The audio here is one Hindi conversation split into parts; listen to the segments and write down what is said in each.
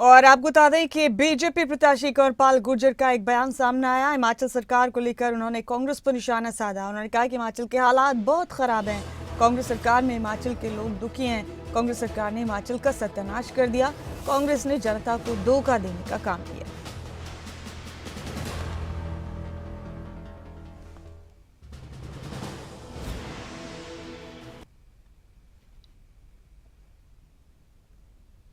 और आपको बता दें कि बीजेपी प्रत्याशी कंवरपाल गुर्जर का एक बयान सामने आया। हिमाचल सरकार को लेकर उन्होंने कांग्रेस पर निशाना साधा। उन्होंने कहा कि हिमाचल के हालात बहुत खराब हैं, कांग्रेस सरकार में हिमाचल के लोग दुखी हैं, कांग्रेस सरकार ने हिमाचल का सत्यानाश कर दिया, कांग्रेस ने जनता को धोखा देने का काम किया।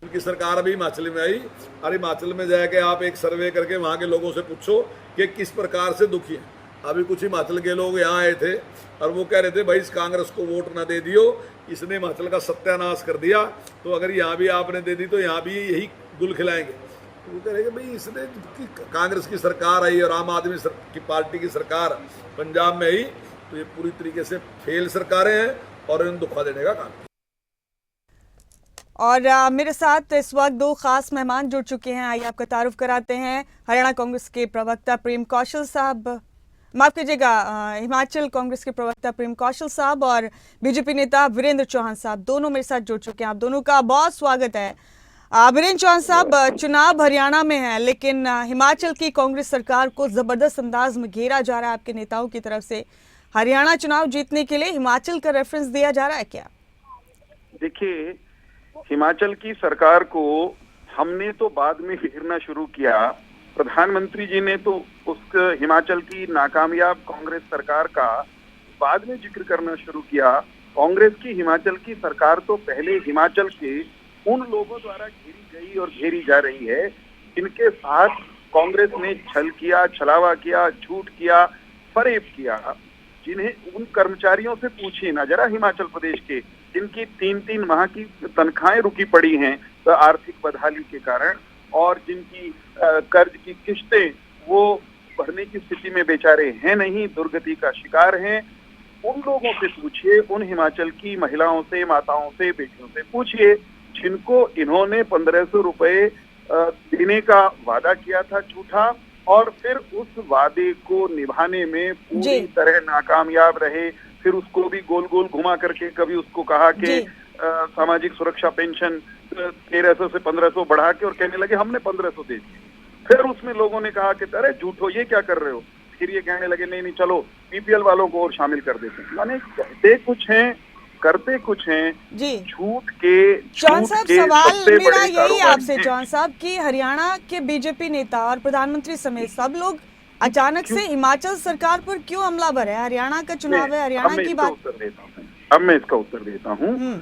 उनकी सरकार अभी हिमाचल में आई और हिमाचल में जाके आप एक सर्वे करके वहाँ के लोगों से पूछो कि किस प्रकार से दुखी हैं। अभी कुछ हिमाचल के लोग यहाँ आए थे और वो कह रहे थे भाई इस कांग्रेस को वोट ना दे दियो, इसने हिमाचल का सत्यानाश कर दिया, तो अगर यहाँ भी आपने दे दी तो यहाँ भी यही गुल खिलाएंगे। तो वो कह रहे कि भाई इसने कांग्रेस की सरकार आई और आम आदमी की पार्टी की सरकार पंजाब में आई, तो ये पूरी तरीके से फेल सरकारें हैं और इन्हें धोखा देने का काम। और मेरे साथ इस वक्त दो खास मेहमान जुड़ चुके हैं। आइए आपका तारुफ कराते हैं। हरियाणा कांग्रेस के प्रवक्ता प्रेम कौशल साहब, माफ कीजिएगा, हिमाचल कांग्रेस के प्रवक्ता प्रेम कौशल साहब और बीजेपी नेता वीरेंद्र चौहान साहब, दोनों मेरे साथ जुड़ चुके हैं। आप दोनों का बहुत स्वागत है। वीरेंद्र चौहान साहब, चुनाव हरियाणा में है, लेकिन हिमाचल की कांग्रेस सरकार को जबरदस्त अंदाज में घेरा जा रहा है आपके नेताओं की तरफ से। हरियाणा चुनाव जीतने के लिए हिमाचल का रेफरेंस दिया जा रहा है क्या? देखिए, हिमाचल की सरकार को हमने तो बाद में घेरना शुरू किया, प्रधानमंत्री जी ने तो उस हिमाचल की नाकामयाब कांग्रेस सरकार का बाद में जिक्र करना शुरू किया। कांग्रेस की हिमाचल की सरकार तो पहले हिमाचल के उन लोगों द्वारा घेरी गई और घेरी जा रही है जिनके साथ कांग्रेस ने छल किया, छलावा किया, झूठ किया, फरेब किया। जिन्हें उन कर्मचारियों से पूछिए ना जरा हिमाचल प्रदेश के, जिनकी 3-3 माह की तनख्वाहें रुकी पड़ी हैं तो आर्थिक बदहाली के कारण, और जिनकी कर्ज की किस्तें वो भरने की स्थिति में बेचारे हैं नहीं, दुर्गति का शिकार हैं। उन लोगों से पूछिए, उन हिमाचल की महिलाओं से, माताओं से, बेटियों से पूछिए जिनको इन्होंने 1500 रुपए देने का वादा किया था झूठा, और फिर उस वादे को निभाने में पूरी तरह नाकामयाब रहे। फिर उसको भी गोल गोल घुमा करके कभी उसको कहा कि सामाजिक सुरक्षा पेंशन 1300 से 1500 बढ़ा के, और कहने लगे हमने 1500 दे दिए। फिर उसमें लोगों ने कहा कि अरे झूठो ये क्या कर रहे हो, फिर ये कहने लगे नहीं नहीं चलो बीपीएल वालों को और शामिल कर देते हैं। माने कहते कुछ हैं करते कुछ हैं जी। झूठ के चौहान साहब, सवाल मेरा यही आपसे चौहान साहब कि हरियाणा के बीजेपी नेता और प्रधानमंत्री समेत सब लोग अचानक से हिमाचल सरकार पर क्यों हमलावर है? हरियाणा का चुनाव है, हरियाणा की बात। अब मैं इसका उत्तर देता हूँ।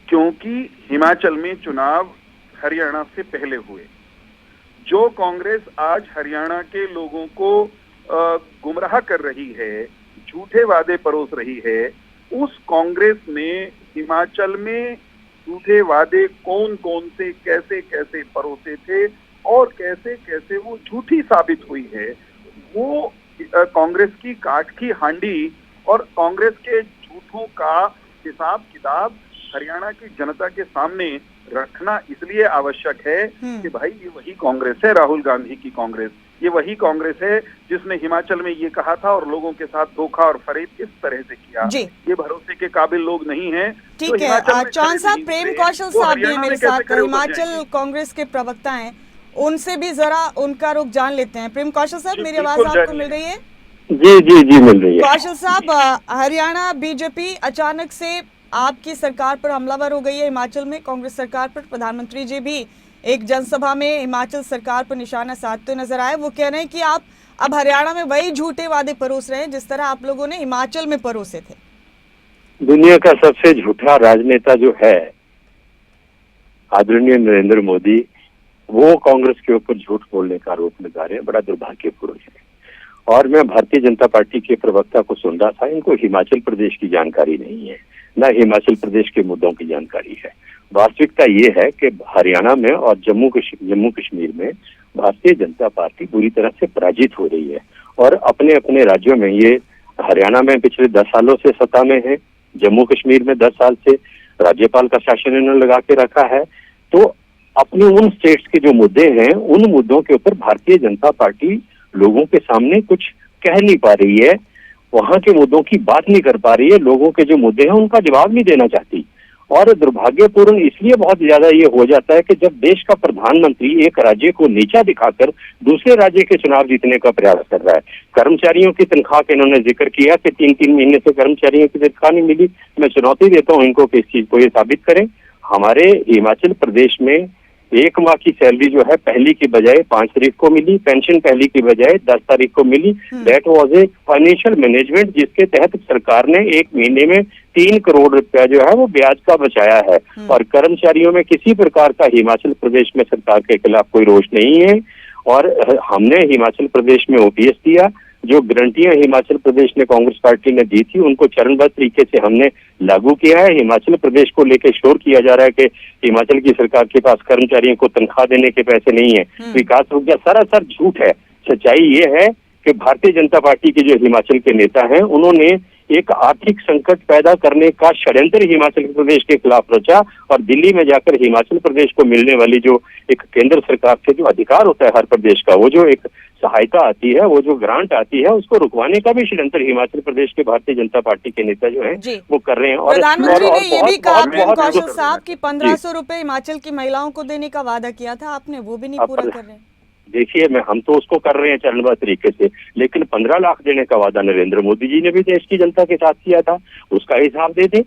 क्योंकि हिमाचल में चुनाव हरियाणा से पहले हुए। जो कांग्रेस आज हरियाणा के लोगों को गुमराह कर रही है, झूठे वादे परोस रही है, उस कांग्रेस ने हिमाचल में झूठे वादे कौन कौन से कैसे कैसे परोसे थे और कैसे कैसे वो झूठी साबित हुई है, वो कांग्रेस की काठ की हांडी और कांग्रेस के झूठों का हिसाब किताब हरियाणा की जनता के सामने रखना इसलिए आवश्यक है कि भाई ये वही कांग्रेस है, राहुल गांधी की कांग्रेस, ये वही कांग्रेस है जिसने हिमाचल में ये कहा था और लोगों के साथ धोखा और फरेब इस तरह से किया। ये भरोसे के काबिल लोग नहीं हैं। ठीक है, चौहान साहब, प्रेम कौशल साहब भी है मेरे साथ, हिमाचल कांग्रेस के प्रवक्ता हैं, उनसे भी जरा उनका रुख जान लेते हैं। प्रेम कौशल साहब, मेरी आवाज आपको मिल रही है? जी जी जी मिल रही है। कौशल साहब, हरियाणा बीजेपी अचानक से आपकी सरकार पर हमलावर हो गई है, हिमाचल में कांग्रेस सरकार पर। प्रधानमंत्री जी भी एक जनसभा में हिमाचल सरकार पर निशाना साधते नजर आए। वो कह रहे हैं कि आप अब हरियाणा में वही झूठे वादे परोस रहे हैं जिस तरह आप लोगों ने हिमाचल में परोसे थे। दुनिया का सबसे झूठा राजनेता जो है आदरणीय नरेंद्र मोदी, वो कांग्रेस के ऊपर झूठ बोलने का आरोप लगा रहे हैं। बड़ा दुर्भाग्यपूर्ण है। और मैं भारतीय जनता पार्टी के प्रवक्ता को सुन रहा था, इनको हिमाचल प्रदेश की जानकारी नहीं है, न हिमाचल प्रदेश के मुद्दों की जानकारी है। वास्तविकता ये है कि हरियाणा में और जम्मू कश्मीर में भारतीय जनता पार्टी बुरी तरह से पराजित हो रही है और अपने अपने राज्यों में, ये हरियाणा में पिछले 10 सालों से सत्ता में है, जम्मू कश्मीर में 10 साल से राज्यपाल का शासन इन्होंने लगा के रखा है। तो अपने उन स्टेट्स के जो मुद्दे हैं, उन मुद्दों के ऊपर भारतीय जनता पार्टी लोगों के सामने कुछ कह नहीं पा रही है, वहां के मुद्दों की बात नहीं कर पा रही है, लोगों के जो मुद्दे हैं उनका जवाब नहीं देना चाहती। और दुर्भाग्यपूर्ण इसलिए बहुत ज्यादा ये हो जाता है कि जब देश का प्रधानमंत्री एक राज्य को नीचा दिखाकर दूसरे राज्य के चुनाव जीतने का प्रयास कर रहा है। कर्मचारियों की तनख्वाह का इन्होंने जिक्र किया कि 3-3 महीने से कर्मचारियों की तनख्वाह नहीं मिली। मैं चुनौती देता हूँ इनको कि इस चीज को ये साबित करें। हमारे हिमाचल प्रदेश में 1 माह की सैलरी जो है पहली की बजाय 5 तारीख को मिली, पेंशन पहली की बजाय 10 तारीख को मिली। That was a financial management जिसके तहत सरकार ने 1 महीने में 3 करोड़ रुपया जो है वो ब्याज का बचाया है। और कर्मचारियों में किसी प्रकार का हिमाचल प्रदेश में सरकार के खिलाफ कोई रोष नहीं है। और हमने हिमाचल प्रदेश में ओपीएस दिया, जो गारंटियां हिमाचल प्रदेश ने कांग्रेस पार्टी ने दी थी उनको चरणबद्ध तरीके से हमने लागू किया है। हिमाचल प्रदेश को लेकर शोर किया जा रहा है कि हिमाचल की सरकार के पास कर्मचारियों को तनख्वाह देने के पैसे नहीं है, विकास रुक गया, सरासर झूठ है। सच्चाई ये है कि भारतीय जनता पार्टी के जो हिमाचल के नेता हैं उन्होंने एक आर्थिक संकट पैदा करने का षड्यंत्र हिमाचल प्रदेश के खिलाफ रचा और दिल्ली में जाकर हिमाचल प्रदेश को मिलने वाली जो एक केंद्र सरकार से जो अधिकार होता है हर प्रदेश का, वो जो एक सहायता आती है, वो जो ग्रांट आती है, उसको रुकवाने का भी षड्यंत्र हिमाचल प्रदेश के भारतीय जनता पार्टी के नेता जो है वो कर रहे हैं। और प्रधानमंत्री ने ये भी कहा प्रेम बहुत कौशल साहब की 1500 रुपए हिमाचल की महिलाओं को देने का वादा किया था आपने, वो भी नहीं पूरा कर रहे। देखिए हम तो उसको कर रहे हैं चरणबद्ध तरीके से, लेकिन 15 लाख देने का वादा नरेंद्र मोदी जी ने भी देश की जनता के साथ किया था, उसका हिसाब दे दें।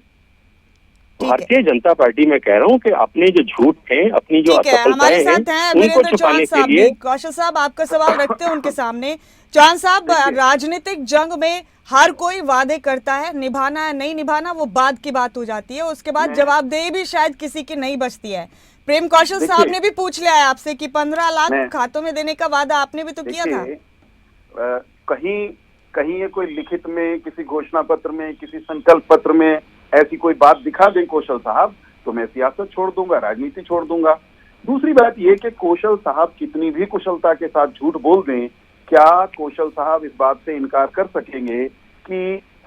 भारतीय जनता पार्टी में कह रहा हूँ कि अपने जो झूठ है, अपनी जो हमारे साथ हैं उनको छुपाने के लिए। कौशल साहब आपका सवाल रखते हैं उनके सामने। चौहान साहब, राजनीतिक जंग में हर कोई वादे करता है, निभाना है नहीं निभाना वो बाद की बात हो जाती है, उसके बाद जवाबदेही भी शायद किसी की नहीं बचती है। प्रेम कौशल साहब ने भी पूछ लिया है आपसे कि 15 लाख खातों में देने का वादा आपने भी तो किया था। कहीं ये कोई लिखित में, किसी घोषणा पत्र में, किसी संकल्प पत्र में ऐसी कोई बात दिखा दें कौशल साहब, तो मैं सियासत छोड़ दूंगा, राजनीति छोड़ दूंगा। दूसरी बात ये कि कौशल साहब कितनी भी कुशलता के साथ झूठ बोल दें, क्या कौशल साहब इस बात से इनकार कर सकेंगे कि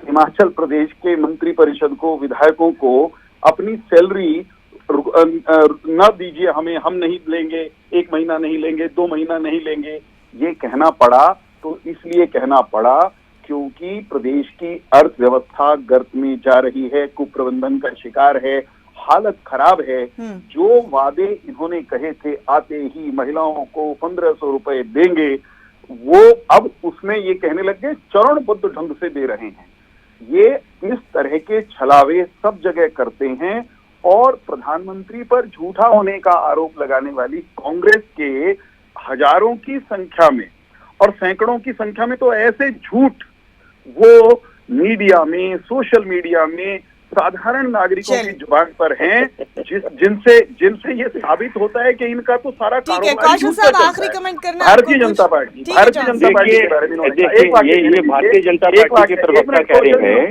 हिमाचल प्रदेश के मंत्री परिषद को, विधायकों को अपनी सैलरी न दीजिए हमें, हम नहीं लेंगे, 1 महीना नहीं लेंगे, 2 महीना नहीं लेंगे। ये कहना पड़ा तो इसलिए कहना पड़ा क्योंकि प्रदेश की अर्थव्यवस्था गर्त में जा रही है, कुप्रबंधन का शिकार है, हालत खराब है। जो वादे इन्होंने कहे थे आते ही महिलाओं को 1500 रुपए देंगे, वो अब उसमें ये कहने लग गए चरणबद्ध ढंग से दे रहे हैं। ये इस तरह के छलावे सब जगह करते हैं और प्रधानमंत्री पर झूठा होने का आरोप लगाने वाली कांग्रेस के हजारों की संख्या में और सैकड़ों की संख्या में तो ऐसे झूठ वो मीडिया में, सोशल मीडिया में, साधारण नागरिकों की जुबान पर हैं, जिनसे ये साबित होता है कि इनका तो सारा कारोबार आखिरी कमेंट करना भारतीय जनता पार्टी के बारे में ये भारतीय जनता पार्टी के प्रवक्ता कह रहे हैं।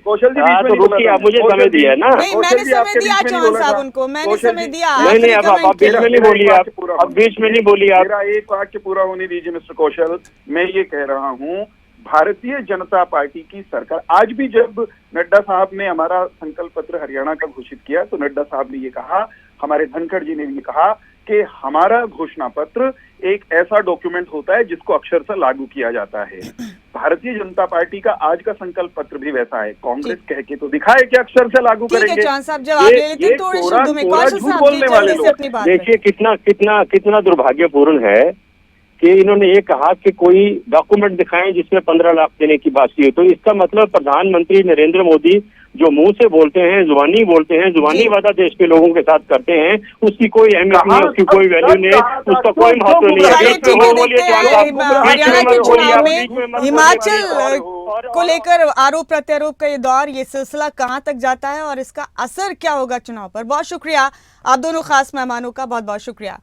कौशल जी तो रुकिए, आप मुझे समय दिया ना। मैंने समय दिया चौहान साहब उनको, मैंने समय दिया। नहीं अब बीच में नहीं बोलिए आप, अब बीच में नहीं बोलिए आप। मेरा एक वाक्य पूरा होने दीजिए मिस्टर कौशल। मैं ये कह रहा हूँ भारतीय जनता पार्टी की सरकार, आज भी जब नड्डा साहब ने हमारा संकल्प पत्र हरियाणा का घोषित किया तो नड्डा साहब ने ये कहा, हमारे धनखड़ जी ने भी कहा कि हमारा घोषणा पत्र एक ऐसा डॉक्यूमेंट होता है जिसको अक्षरशः लागू किया जाता है। भारतीय जनता पार्टी का आज का संकल्प पत्र भी वैसा है। कांग्रेस कह के तो दिखाए कि अक्षरशः लागू करेंगे। ये झूठ बोलने वाले लोग। देखिए कितना दुर्भाग्यपूर्ण है कि इन्होंने ये कहा कि कोई डॉक्यूमेंट दिखाएं जिसमें 15 लाख देने की बात की हो। तो इसका मतलब प्रधानमंत्री नरेंद्र मोदी जो मुंह से बोलते हैं, जुबानी बोलते हैं, जुबानी वादा देश के लोगों के साथ करते हैं, उसकी कोई अहमियत नहीं, उसकी कोई वैल्यू नहीं, उसका कोई महत्व नहीं है। हिमाचल को लेकर आरोप प्रत्यारोप का ये दौर, ये सिलसिला कहां तक जाता है और इसका असर क्या होगा चुनाव पर। बहुत शुक्रिया आप दोनों खास मेहमानों का, बहुत बहुत शुक्रिया।